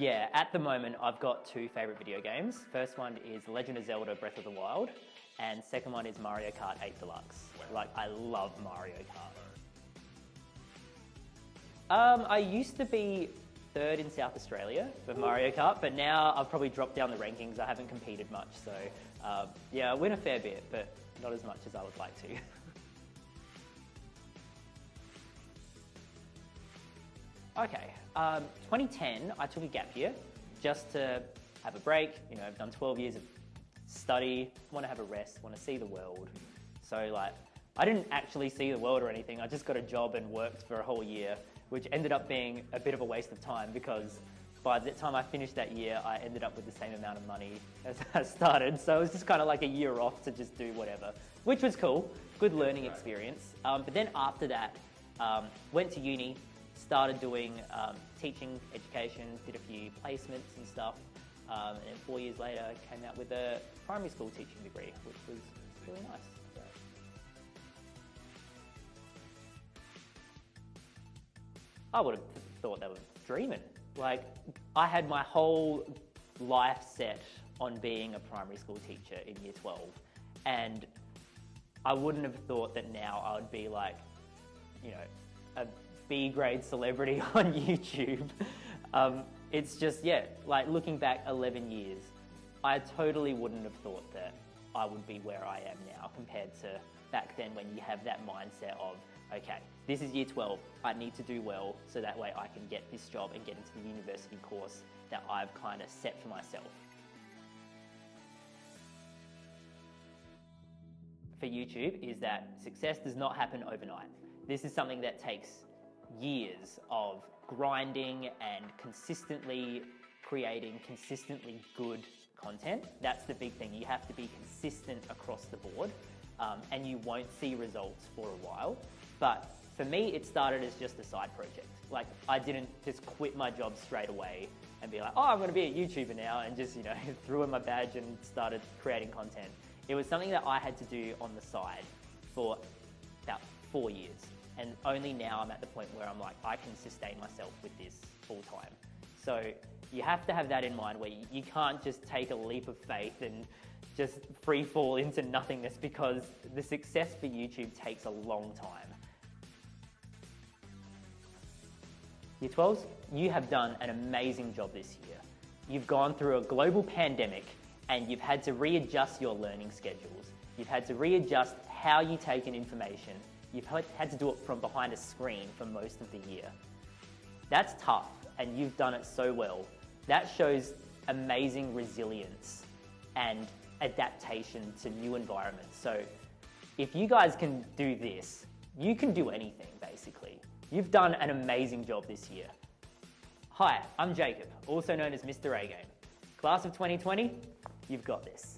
Yeah, at the moment I've got two favourite video games. First one is Legend of Zelda Breath of the Wild, and second one is Mario Kart 8 Deluxe. Like, I love Mario Kart. I used to be third in South Australia for Mario Kart, but now I've probably dropped down the rankings. I haven't competed much, so yeah, I win a fair bit, but not as much as I would like to. Okay, 2010, I took a gap year just to have a break. You know, I've done 12 years of study, want to have a rest, want to see the world. So like, I didn't actually see the world or anything. I just got a job and worked for a whole year, which ended up being a bit of a waste of time because by the time I finished that year, I ended up with the same amount of money as I started. So it was just kind of like a year off to just do whatever, which was cool, good learning experience. But then after that, went to uni, started doing teaching, education, did a few placements and stuff. And then 4 years later, came out with a primary school teaching degree, which was really nice. I would have thought they were dreaming. Like, I had my whole life set on being a primary school teacher in year 12. And I wouldn't have thought that now I would be like, you know, a B-grade celebrity on YouTube. It's just, yeah, like looking back 11 years, I totally wouldn't have thought that I would be where I am now compared to back then when you have that mindset of, okay, this is year 12, I need to do well so that way I can get this job and get into the university course that I've kind of set for myself. For YouTube is that success does not happen overnight. This is something that takes years of grinding and consistently creating consistently good content. That's the big thing. You have to be consistent across the board, and you won't see results for a while. But for me, it started as just a side project. Like, I didn't just quit my job straight away and be like, oh, I'm gonna be a YouTuber now, and just, you know, threw in my badge and started creating content. It was something that I had to do on the side for about 4 years. And only now I'm at the point where I'm like, I can sustain myself with this full time. So you have to have that in mind where you can't just take a leap of faith and just free fall into nothingness, because the success for YouTube takes a long time. Year 12s, you have done an amazing job this year. You've gone through a global pandemic and you've had to readjust your learning schedules. You've had to readjust how you take in information. You've had to do it from behind a screen for most of the year. That's tough, and you've done it so well. That shows amazing resilience and adaptation to new environments. So if you guys can do this, you can do anything, basically. You've done an amazing job this year. Hi, I'm Jacob, also known as Mr. A-Game. Class of 2020, you've got this.